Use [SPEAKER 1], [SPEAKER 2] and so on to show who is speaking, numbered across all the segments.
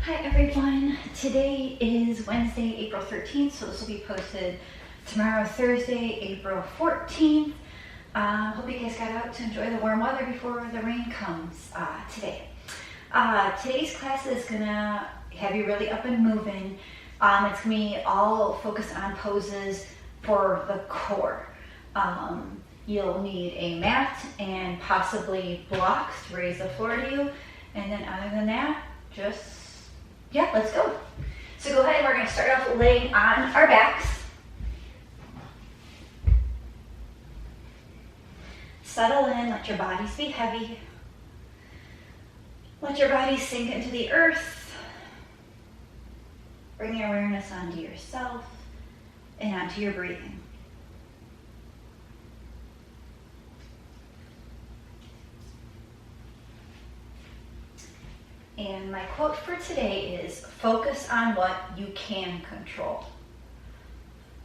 [SPEAKER 1] Hi everyone, today is Wednesday, April 13th, so this will be posted tomorrow, Thursday, April 14th. Hope you guys got out to enjoy the warm weather before the rain comes today. Today's class is gonna have you really up and moving. It's gonna be all focused on poses for the core. You'll need a mat and possibly blocks to raise the floor to you. And then other than that, let's go. So go ahead, we're gonna start off laying on our backs. Settle in, let your bodies be heavy. Let your body sink into the earth. Bring your awareness onto yourself and onto your breathing. And my quote for today is, focus on what you can control.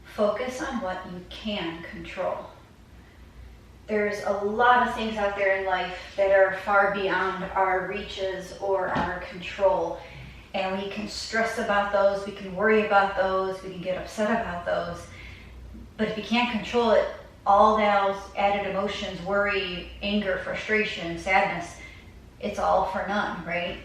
[SPEAKER 1] Focus on what you can control. There's a lot of things out there in life that are far beyond our reaches or our control. And we can stress about those, we can worry about those, we can get upset about those. But if you can't control it, all those added emotions, worry, anger, frustration, sadness, it's all for none, right?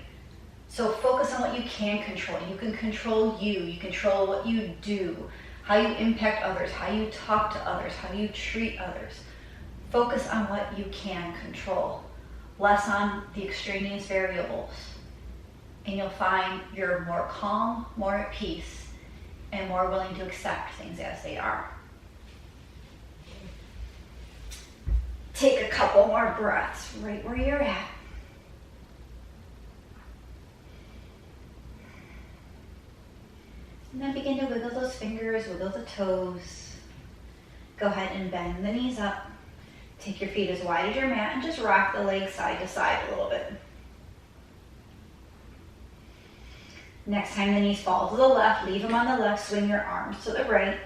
[SPEAKER 1] So focus on what you can control. You can control you. You control what you do, how you impact others, how you talk to others, how you treat others. Focus on what you can control, less on the extraneous variables. And you'll find you're more calm, more at peace, and more willing to accept things as they are. Take a couple more breaths right where you're at. And then begin to wiggle those fingers, wiggle the toes. Go ahead and bend the knees up. Take your feet as wide as your mat and just rock the legs side to side a little bit. Next time the knees fall to the left, leave them on the left, swing your arms to the right.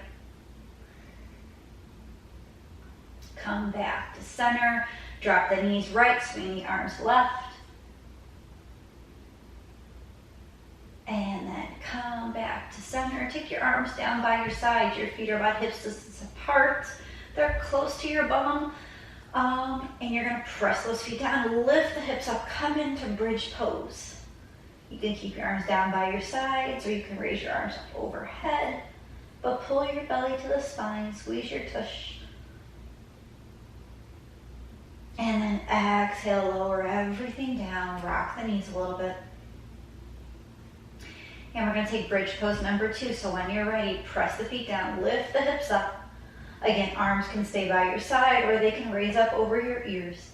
[SPEAKER 1] Come back to center, drop the knees right, swing the arms left. And then come back to center. Take your arms down by your sides. Your feet are about hips distance apart. They're close to your bum. And you're going to press those feet down. Lift the hips up. Come into bridge pose. You can keep your arms down by your sides, or you can raise your arms up overhead. But pull your belly to the spine. Squeeze your tush. And then exhale, lower everything down. Rock the knees a little bit. And we're going to take bridge pose number 2. So when you're ready, press the feet down, lift the hips up. Again, arms can stay by your side or they can raise up over your ears.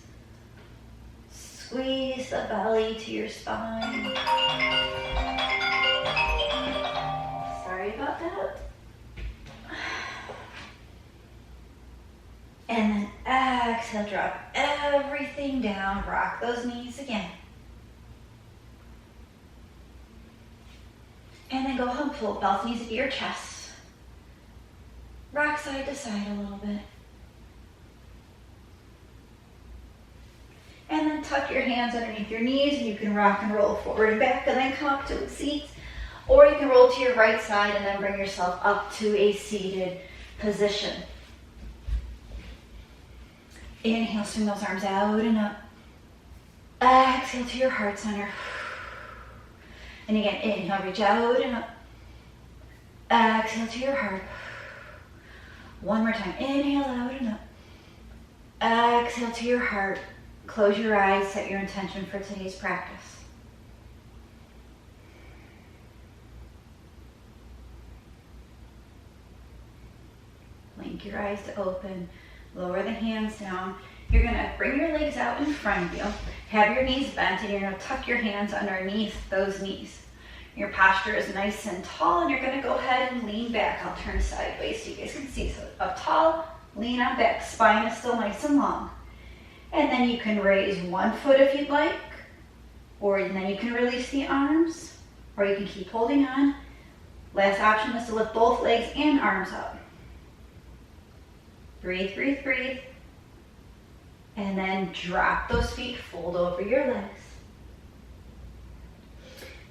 [SPEAKER 1] Squeeze the belly to your spine. Sorry about that. And then exhale, drop everything down, rock those knees again. And then go ahead and pull both knees into your chest. Rock side to side a little bit. And then tuck your hands underneath your knees and you can rock and roll forward and back and then come up to a seat. Or you can roll to your right side and then bring yourself up to a seated position. Inhale, swing those arms out and up. Exhale to your heart center. And again, inhale, reach out and up. Exhale to your heart. One more time. Inhale out and up. Exhale to your heart. Close your eyes, set your intention for today's practice. Blink your eyes to open. Lower the hands down. You're going to bring your legs out in front of you. Have your knees bent and you're going to tuck your hands underneath those knees. Your posture is nice and tall and you're going to go ahead and lean back. I'll turn sideways so you guys can see. So up tall, lean on back. Spine is still nice and long. And then you can raise one foot if you'd like. Or then you can release the arms. Or you can keep holding on. Last option is to lift both legs and arms up. Breathe, breathe, breathe. And then drop those feet, fold over your legs.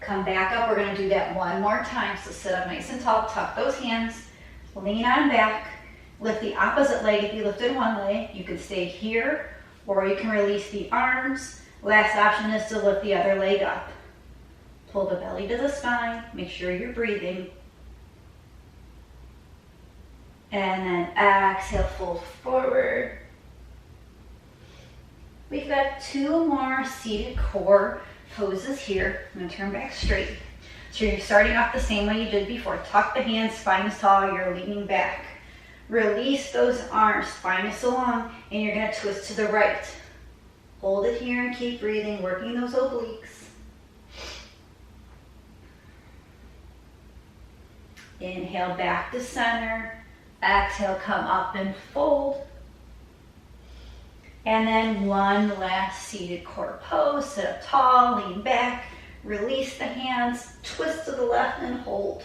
[SPEAKER 1] Come back up. We're going to do that one more time. So sit up nice and tall. Tuck those hands. Lean on back. Lift the opposite leg. If you lifted one leg, you can stay here, or you can release the arms. Last option is to lift the other leg up. Pull the belly to the spine. Make sure you're breathing. And then exhale, fold forward. We've got 2 more seated core poses here. I'm going to turn back straight. So you're starting off the same way you did before. Tuck the hands, spine is tall, you're leaning back. Release those arms, spine is so long, and you're going to twist to the right. Hold it here and keep breathing, working those obliques. Inhale back to center. Exhale, come up and fold. And then one last seated core pose. Sit up tall, lean back, release the hands, twist to the left and hold.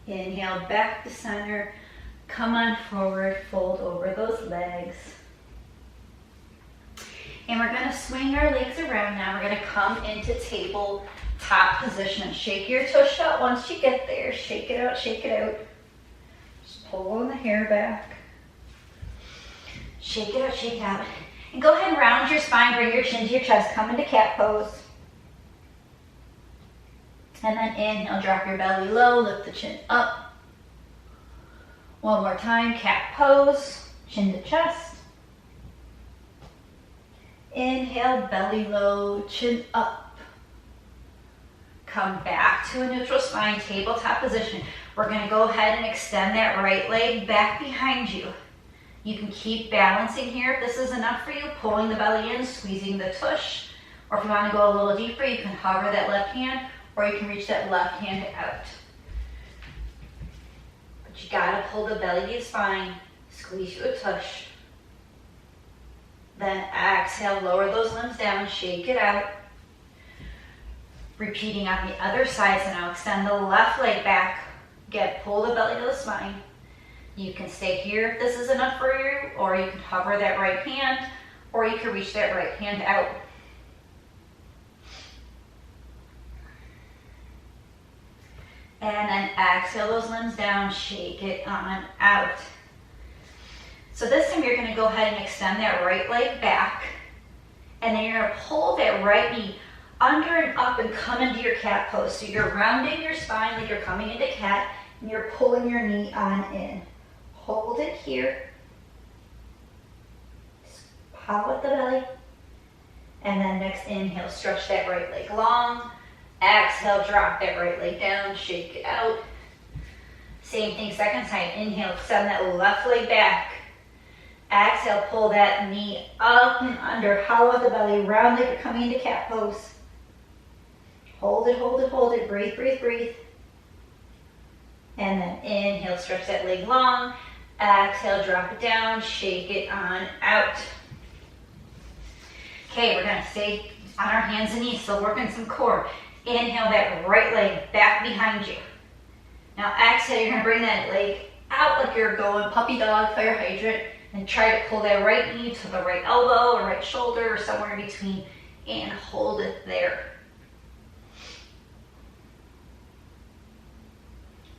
[SPEAKER 1] Inhale back to center, come on forward, fold over those legs. And we're going to swing our legs around now. We're going to come into tabletop position. Shake your tush out once you get there. Shake it out, shake it out. Just pull the hair back. Shake it out, shake it out. And go ahead and round your spine, bring your chin to your chest, come into cat pose. And then inhale, drop your belly low, lift the chin up. One more time, cat pose, chin to chest. Inhale, belly low, chin up. Come back to a neutral spine, tabletop position. We're going to go ahead and extend that right leg back behind you. You can keep balancing here. If this is enough for you, pulling the belly in, squeezing the tush. Or if you want to go a little deeper, you can hover that left hand, or you can reach that left hand out. But you got to pull the belly to the spine, squeeze you a tush. Then exhale, lower those limbs down, shake it out. Repeating on the other side, so now extend the left leg back. Pull the belly to the spine. You can stay here if this is enough for you, or you can hover that right hand, or you can reach that right hand out. And then exhale those limbs down, shake it on out. So this time you're going to go ahead and extend that right leg back, and then you're going to pull that right knee under and up and come into your cat pose. So you're rounding your spine like you're coming into cat, and you're pulling your knee on in. Hold it here. Pop up the belly. And then next inhale, stretch that right leg long. Exhale, drop that right leg down, shake it out. Same thing, second time. Inhale, extend that left leg back. Exhale, pull that knee up and under. Hollow out the belly, round like you're coming into cat pose. Hold it, hold it, hold it. Breathe, breathe, breathe. And then inhale, stretch that leg long. Exhale, drop it down, shake it on out. Okay, we're going to stay on our hands and knees, so working some core. Inhale that right leg back behind you. Now exhale, you're going to bring that leg out like you're going puppy dog, fire hydrant, and try to pull that right knee to the right elbow or right shoulder or somewhere in between, and hold it there.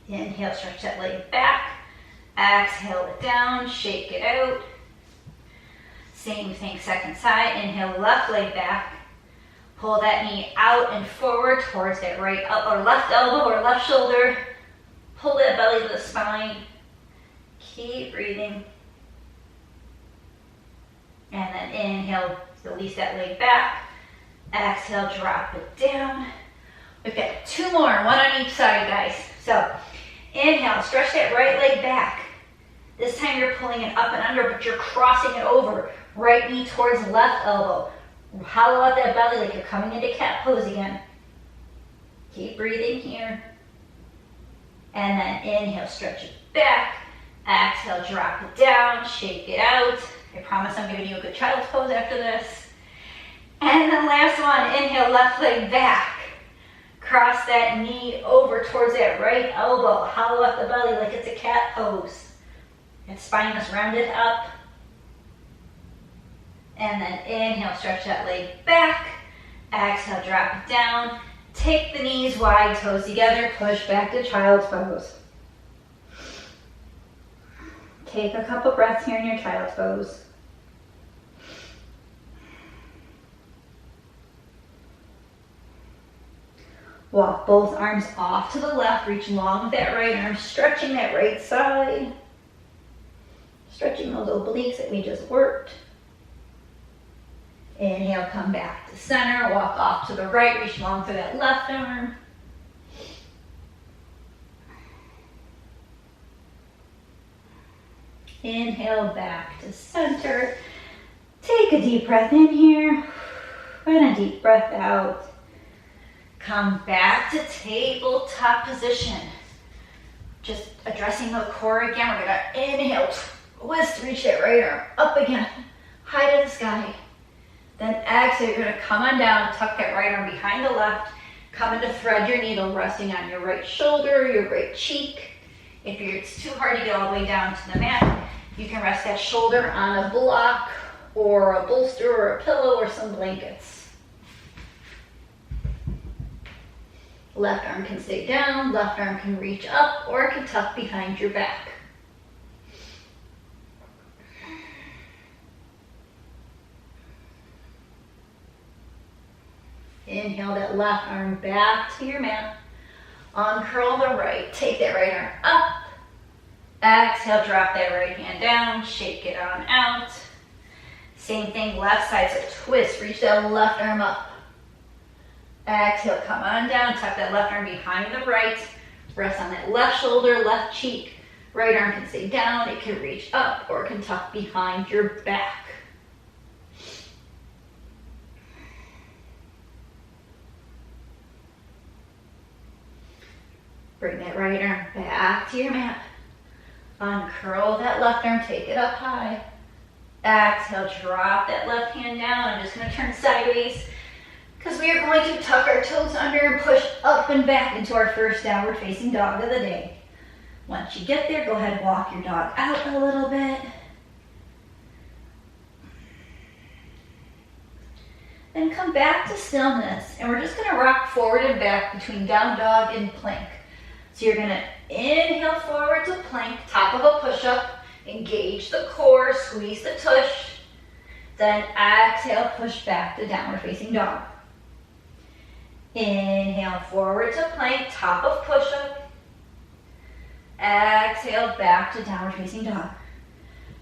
[SPEAKER 1] Inhale, stretch that leg back. Exhale it down, shake it out. Same thing, second side. Inhale, left leg back. Pull that knee out and forward towards that right or left elbow or left shoulder. Pull that belly to the spine. Keep breathing. And then inhale, release that leg back. Exhale, drop it down. We've got 2 more, one on each side, guys. So inhale, stretch that right leg back. This time you're pulling it up and under, but you're crossing it over. Right knee towards left elbow. Hollow out that belly like you're coming into cat pose again. Keep breathing here. And then inhale, stretch it back. Exhale, drop it down, shake it out. I promise I'm giving you a good child's pose after this. And then last one, inhale, left leg back. Cross that knee over towards that right elbow. Hollow out the belly like it's a cat pose. And spine is rounded up. And then inhale, stretch that leg back. Exhale, drop it down. Take the knees wide, toes together, push back to child's pose. Take a couple breaths here in your child's pose. Walk both arms off to the left, reach long with that right arm, stretching that right side. Stretching those obliques that we just worked. Inhale, come back to center, walk off to the right, reach long through that left arm. Inhale, back to center. Take a deep breath in here and a deep breath out. Come back to tabletop position. Just addressing the core again. We're gonna inhale, twist, reach that right arm up again, high to the sky. Then exhale, you're gonna come on down, tuck that right arm behind the left, come into thread your needle, resting on your right shoulder, your right cheek. If it's too hard to get all the way down to the mat, you can rest that shoulder on a block or a bolster or a pillow or some blankets. Left arm can stay down, left arm can reach up, or it can tuck behind your back. Inhale that left arm back to your mat. Uncurl the right, take that right arm up. Exhale, drop that right hand down, shake it on out. Same thing, left side, so twist, reach that left arm up. Exhale, come on down, tuck that left arm behind the right, rest on that left shoulder, left cheek. Right arm can stay down, it can reach up, or it can tuck behind your back. Bring that right arm back to your mat. Uncurl that left arm, take it up high. Exhale, drop that left hand down. I'm just gonna turn sideways because we are going to tuck our toes under and push up and back into our first downward facing dog of the day. Once you get there, go ahead and walk your dog out a little bit. Then come back to stillness, and we're just gonna rock forward and back between down dog and plank. So you're gonna inhale forward to plank, top of a push-up, engage the core, squeeze the tush. Then exhale, push back to downward facing dog. Inhale forward to plank, top of push-up. Exhale, back to downward facing dog.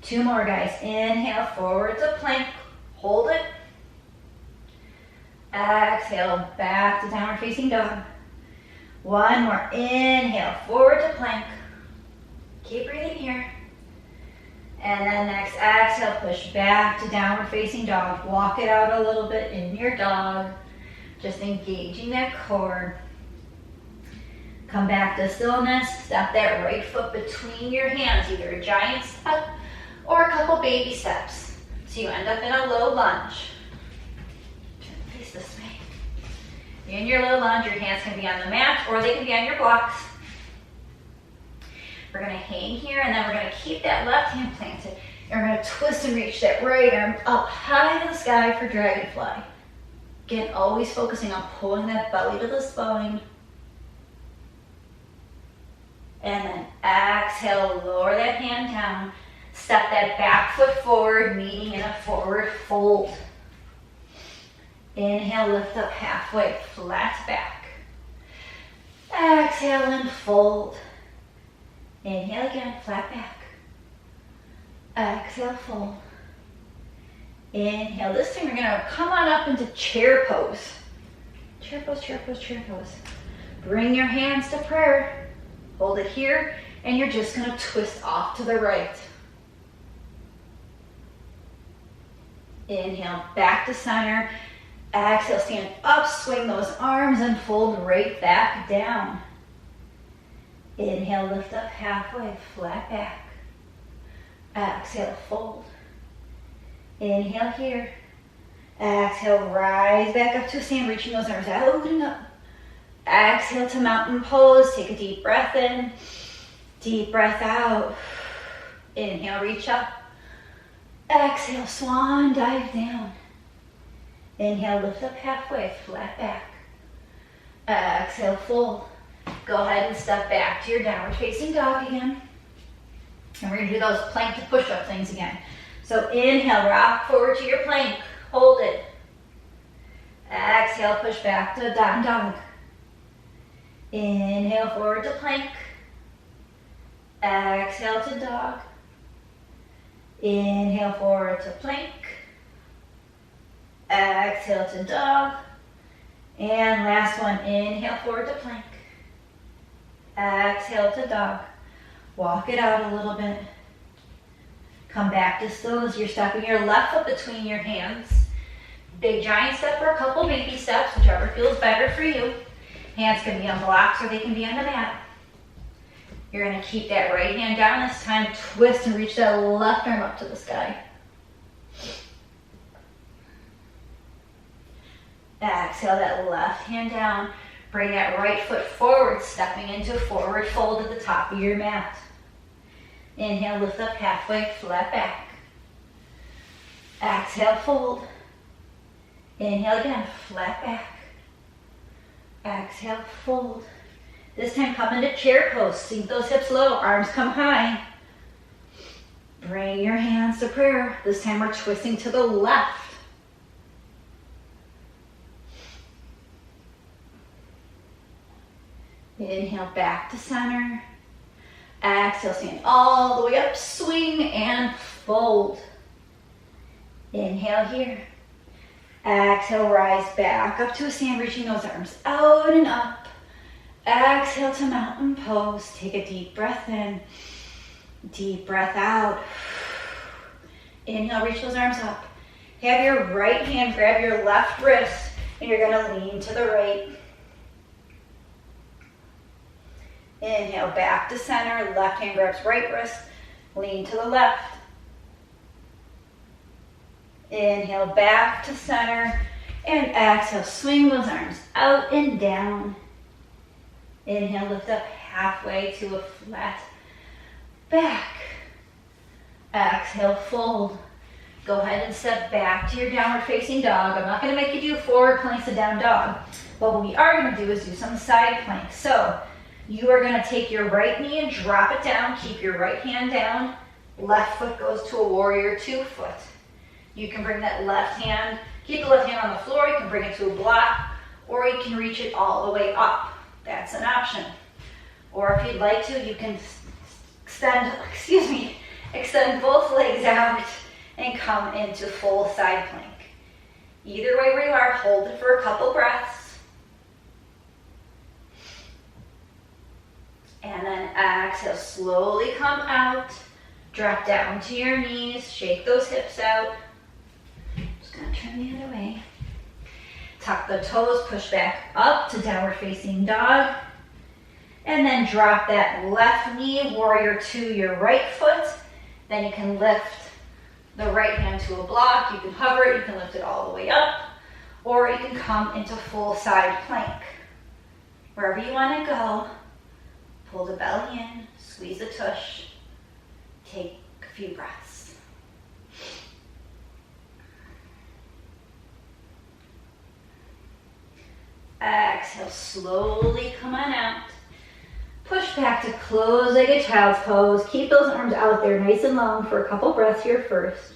[SPEAKER 1] Two more, guys. Inhale forward to plank, hold it. Exhale, back to downward facing dog. One more, inhale, forward to plank. Keep breathing here. And then next, exhale, push back to downward facing dog. Walk it out a little bit in your dog. Just engaging that core. Come back to stillness. Step that right foot between your hands, either a giant step or a couple baby steps. So you end up in a low lunge. Turn face this way. In your low lunge, your hands can be on the mat or they can be on your blocks. We're gonna hang here and then we're gonna keep that left hand planted. And we're gonna twist and reach that right arm up high to the sky for dragonfly. Again, always focusing on pulling that belly to the spine. And then exhale, lower that hand down. Step that back foot forward, meeting in a forward fold. Inhale, lift up halfway, flat back. Exhale and fold. Inhale again, flat back. Exhale, fold. Inhale. This time we're gonna come on up into chair pose. Chair pose, chair pose, chair pose. Bring your hands to prayer. Hold it here, and you're just gonna twist off to the right. Inhale, back to center. Exhale, stand up, swing those arms, and fold right back down. Inhale, lift up halfway, flat back. Exhale, fold. Inhale here. Exhale, rise back up to a stand, reaching those arms out and up. Exhale to mountain pose. Take a deep breath in, deep breath out. Inhale, reach up. Exhale, swan dive down. Inhale, lift up halfway, flat back. Exhale, fold. Go ahead and step back to your downward facing dog again. And we're gonna do those plank to push-up things again. So inhale, rock forward to your plank, hold it. Exhale, push back to down dog. Inhale, forward to plank. Exhale to dog. Inhale, forward to plank. Exhale to dog. And last one, inhale, forward to plank. Exhale to dog. Walk it out a little bit. Come back to still as you're stepping your left foot between your hands. Big giant step or a couple baby steps, whichever feels better for you. Hands can be on blocks or they can be on the mat. You're going to keep that right hand down this time. Twist and reach that left arm up to the sky. Exhale that left hand down. Bring that right foot forward, stepping into forward fold at the top of your mat. Inhale, lift up halfway, flat back. Exhale, fold. Inhale again, flat back. Exhale, fold. This time come into chair pose. Sink those hips low, arms come high. Bring your hands to prayer. This time we're twisting to the left. Inhale, back to center. Exhale, stand all the way up, swing and fold. Inhale here. Exhale, rise back up to a stand, reaching those arms out and up. Exhale to mountain pose. Take a deep breath in. Deep breath out. Inhale, reach those arms up. Have your right hand grab your left wrist, and you're going to lean to the right. Inhale, back to center. Left hand grabs right wrist. Lean to the left. Inhale, back to center. And exhale, swing those arms out and down. Inhale, lift up halfway to a flat back. Exhale, fold. Go ahead and step back to your downward facing dog. I'm not going to make you do forward planks to down dog. But what we are going to do is do some side planks. So you are going to take your right knee and drop it down. Keep your right hand down. Left foot goes to a warrior 2 foot. You can bring that left hand, keep the left hand on the floor. You can bring it to a block, or you can reach it all the way up. That's an option. Or if you'd like to, you can extend both legs out and come into full side plank. Either way where you are, hold it for a couple breaths. And then exhale, slowly come out. Drop down to your knees, shake those hips out. Just gonna turn the other way. Tuck the toes, push back up to downward facing dog. And then drop that left knee, warrior to your right foot. Then you can lift the right hand to a block. You can hover it, you can lift it all the way up. Or you can come into full side plank. Wherever you wanna go, pull the belly in, squeeze the tush. Take a few breaths. Exhale, slowly come on out. Push back to closed-legged child's pose. Keep those arms out there nice and long for a couple breaths here first.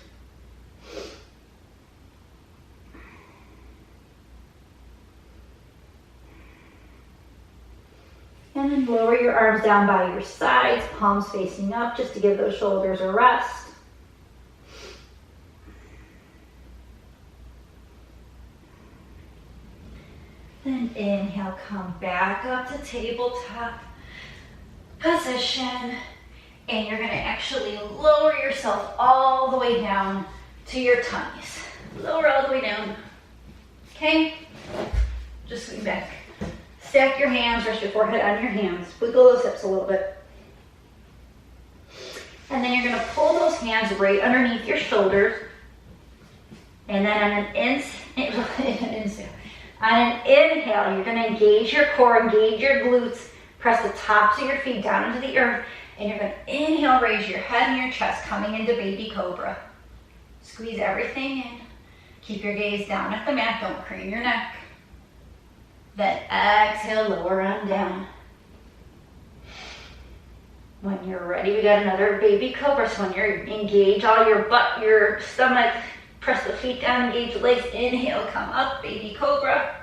[SPEAKER 1] And then lower your arms down by your sides, palms facing up, just to give those shoulders a rest. Then inhale, come back up to tabletop position. And you're gonna actually lower yourself all the way down to your tummies. Lower all the way down, okay? Just swing back. Stack your hands, rest your forehead on your hands. Wiggle those hips a little bit. And then you're gonna pull those hands right underneath your shoulders. And then on an inhale, you're gonna engage your core, engage your glutes, press the tops of your feet down into the earth, and you're gonna inhale, raise your head and your chest, coming into baby cobra. Squeeze everything in. Keep your gaze down at the mat. Don't crane your neck. Then exhale, lower on down. When you're ready, we got another baby cobra. So when you're engage all your butt, your stomach, press the feet down, engage the legs. Inhale, come up, baby cobra.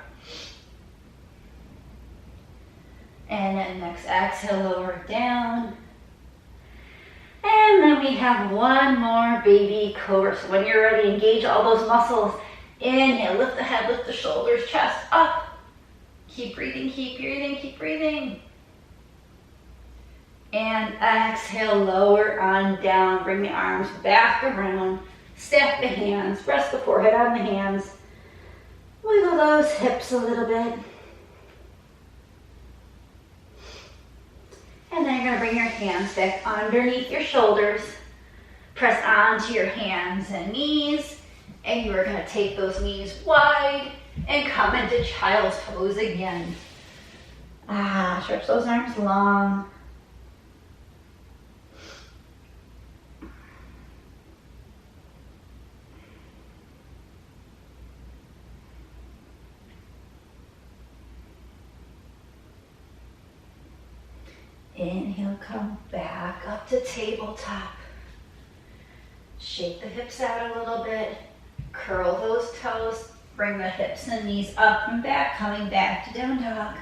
[SPEAKER 1] And then next exhale, lower down. And then we have one more baby cobra. So when you're ready, engage all those muscles. Inhale, lift the head, lift the shoulders, chest up. Keep breathing, keep breathing, keep breathing. And exhale, lower on down. Bring the arms back around. Stack the hands, rest the forehead on the hands. Wiggle those hips a little bit. And then you're going to bring your hands back underneath your shoulders. Press onto your hands and knees. And you are going to take those knees wide and come into child's pose again. Stretch those arms long. Inhale, come back up to tabletop. Shake the hips out a little bit. Curl those toes. Bring the hips and knees up and back, coming back to down dog.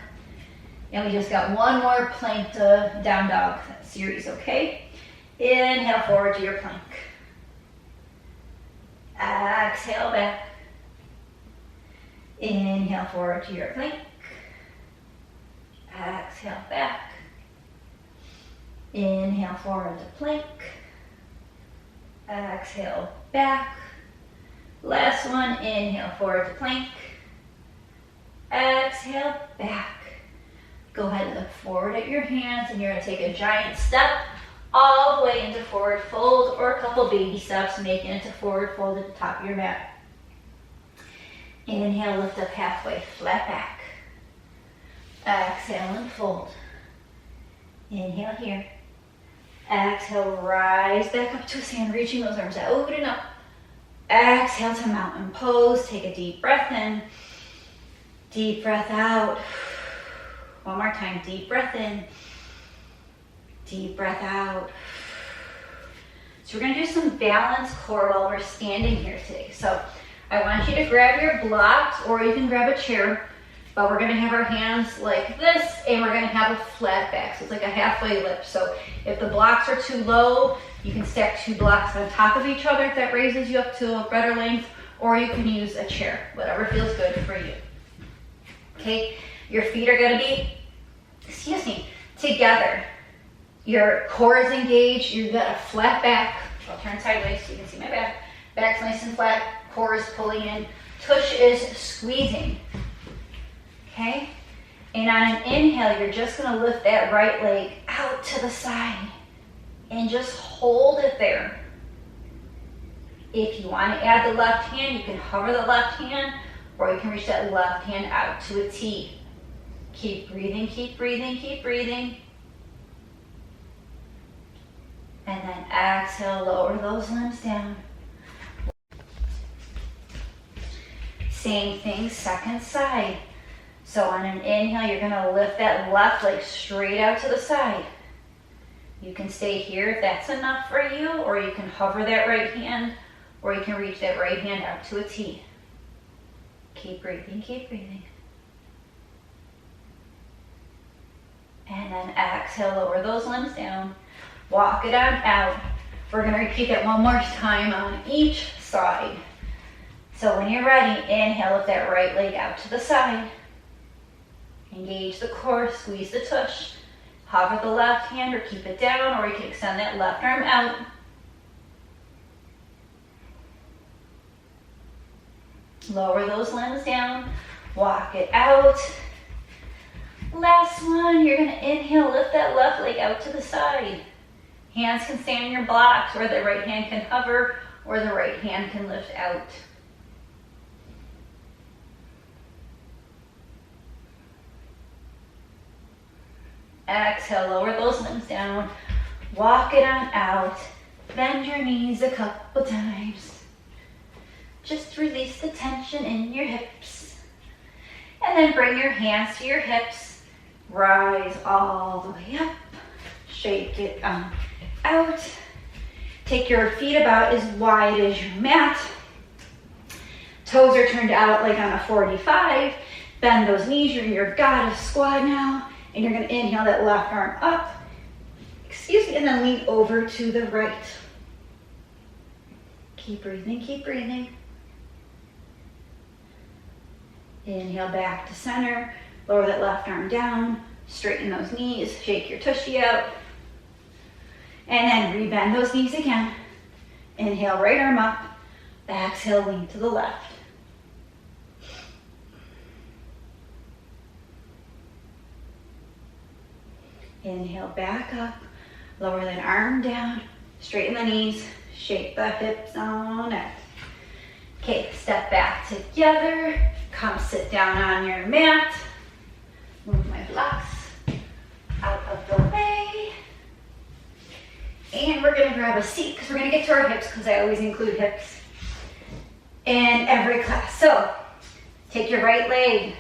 [SPEAKER 1] And we just got one more plank to down dog series, okay? Inhale forward to your plank. Exhale back. Inhale forward to your plank. Exhale back. Inhale forward to plank. Exhale back. Last one, inhale forward to plank. Exhale back. Go ahead and look forward at your hands, and you're going to take a giant step all the way into forward fold, or a couple baby steps, making it to forward fold at the top of your mat. Inhale, lift up halfway, flat back. Exhale and fold. Inhale here. Exhale, rise back up to a stand, reaching those arms out and up. Exhale to mountain pose. Take a deep breath in. Deep breath out. One more time. Deep breath in. Deep breath out. So we're going to do some balanced core while we're standing here today. So I want you to grab your blocks, or you can grab a chair. But we're going to have our hands like this, and we're going to have a flat back. So it's like a halfway lift. So if the blocks are too low, you can stack two blocks on top of each other if that raises you up to a better length, or you can use a chair, whatever feels good for you. Okay, your feet are going to be, together. Your core is engaged. You've got a flat back. I'll turn sideways so you can see my back. Back's nice and flat. Core is pulling in. Tush is squeezing. Okay, and on an inhale, you're just going to lift that right leg out to the side and just hold it there. If you want to add the left hand, you can hover the left hand, or you can reach that left hand out to a T. Keep breathing, keep breathing, keep breathing. And then exhale, lower those limbs down. Same thing, second side. So on an inhale, you're going to lift that left leg straight out to the side. You can stay here if that's enough for you, or you can hover that right hand, or you can reach that right hand out to a T. Keep breathing, keep breathing. And then exhale, lower those limbs down. Walk it on out. We're going to repeat that one more time on each side. So when you're ready, inhale, lift that right leg out to the side. Engage the core, squeeze the tush. Hover the left hand or keep it down, or you can extend that left arm out. Lower those limbs down. Walk it out. Last one, you're going to inhale, lift that left leg out to the side. Hands can stay on your blocks, or the right hand can hover, or the right hand can lift out. Exhale, lower those limbs down. Walk it on out. Bend your knees a couple times. just release the tension in your hips. And then bring your hands to your hips. Rise all the way up. Shake it out. Take your feet about as wide as your mat. Toes are turned out like on a 45. Bend those knees. You're in your goddess squat now. And you're going to inhale that left arm up. Excuse me. And then lean over to the right. Keep breathing, keep breathing. Inhale back to center. Lower that left arm down. Straighten those knees. Shake your tushy out. And then rebend those knees again. Inhale, right arm up. Exhale, lean to the left. Inhale, back up. Lower that arm down. Straighten the knees. Shake the hips on it. Okay, step back together. Come sit down on your mat. Move my blocks out of the way. And we're gonna grab a seat because we're gonna get to our hips because I always include hips in every class. So take your right leg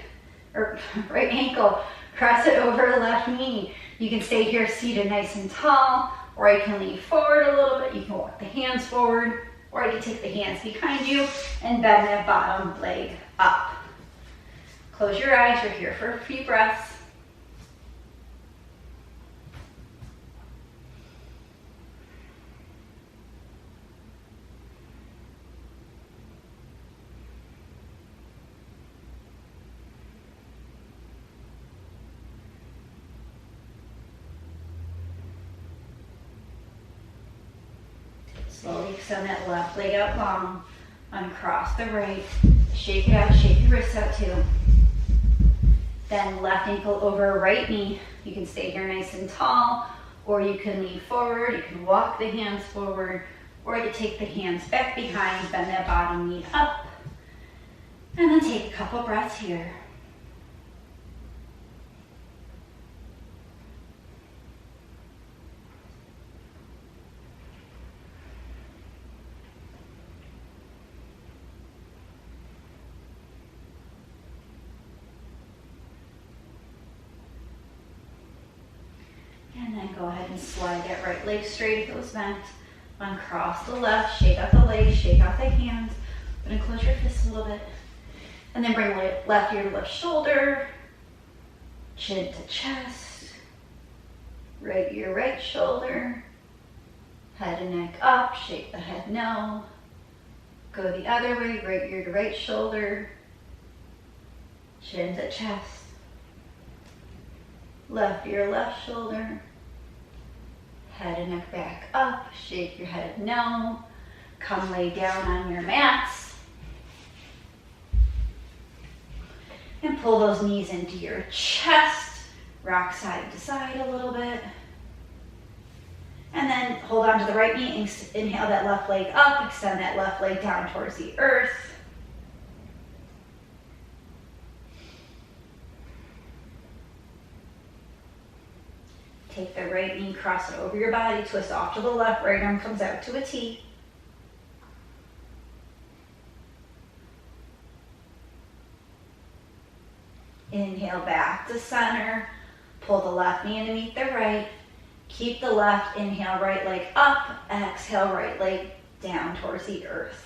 [SPEAKER 1] or right ankle, cross it over the left knee. You can stay here seated nice and tall, or you can lean forward a little bit. You can walk the hands forward, or you can take the hands behind you and bend that bottom leg up. Close your eyes, you're here for a few breaths. Slowly extend that left leg out long. Uncross the right. Shake it out, shake your wrists out too. Then left ankle over right knee. You can stay here nice and tall, or you can lean forward, you can walk the hands forward, or you can take the hands back behind, bend that bottom knee up, and then take a couple breaths here. And then go ahead and slide that right leg straight if it was bent. Uncross the left, shake out the legs, shake out the hands. I'm gonna close your fists a little bit. And then bring left ear to left shoulder, chin to chest, right ear, right shoulder, head and neck up, shake the head no. Go the other way, right ear to right shoulder, chin to chest, left ear, left shoulder, head and neck back up, shake your head no. Come lay down on your mats. And pull those knees into your chest. Rock side to side a little bit. And then hold on to the right knee and inhale that left leg up. Extend that left leg down towards the earth. Take the right knee, cross it over your body, twist off to the left, right arm comes out to a T. Inhale back to center, pull the left knee underneath the right, keep the left, inhale right leg up, exhale right leg down towards the earth.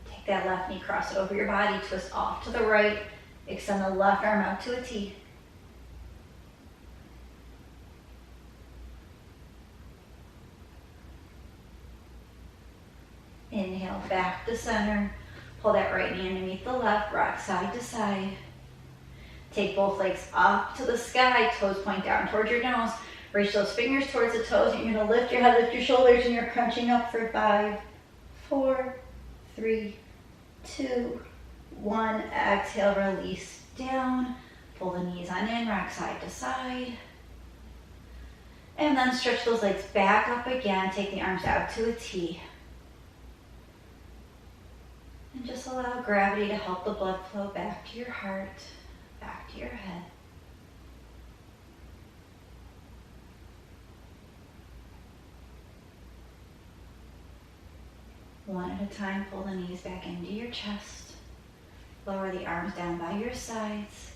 [SPEAKER 1] Take that left knee, cross it over your body, twist off to the right, extend the left arm out to a T. Inhale back to center, pull that right knee underneath the left, rock side to side. Take both legs up to the sky, toes point down towards your nose. Reach those fingers towards the toes. You're gonna lift your head, lift your shoulders, and you're crunching up for 5, 4, 3, 2, 1. Exhale, release down. Pull the knees on in, rock side to side. And then stretch those legs back up again. Take the arms out to a T. And just allow gravity to help the blood flow back to your heart, back to your head. One at a time, pull the knees back into your chest. Lower the arms down by your sides.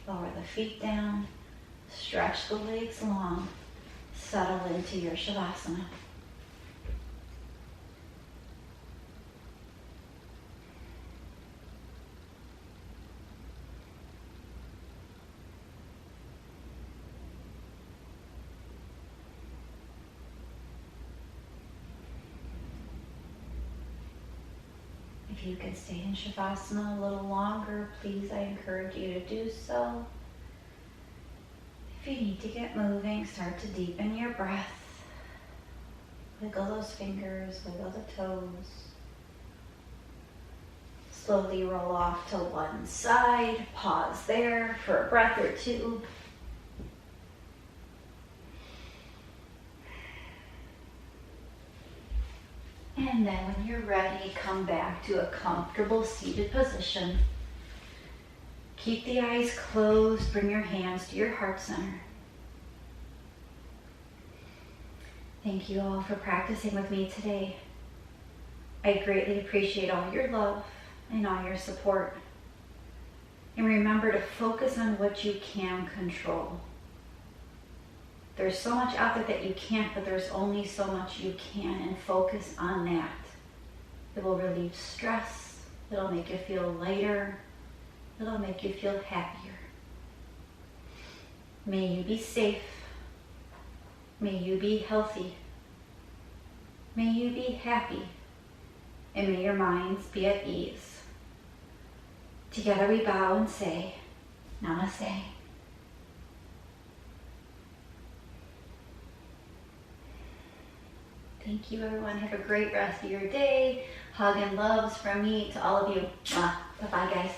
[SPEAKER 1] Lower the feet down. Stretch the legs long. Settle into your Shavasana. If you can stay in Shavasana a little longer, please, I encourage you to do so. If you need to get moving, start to deepen your breath. Wiggle those fingers, wiggle the toes. Slowly roll off to one side. Pause there for a breath or two. And then when you're ready, come back to a comfortable seated position. Keep the eyes closed, bring your hands to your heart center. Thank you all for practicing with me today. I greatly appreciate all your love and all your support. And remember to focus on what you can control. There's so much out there that you can't, but there's only so much you can, and focus on that. It will relieve stress. It'll make you feel lighter. It'll make you feel happier. May you be safe. May you be healthy. May you be happy. And may your minds be at ease. Together we bow and say, Namaste. Thank you, everyone. Have a great rest of your day. Hug and loves from me to all of you. Bye-bye, guys.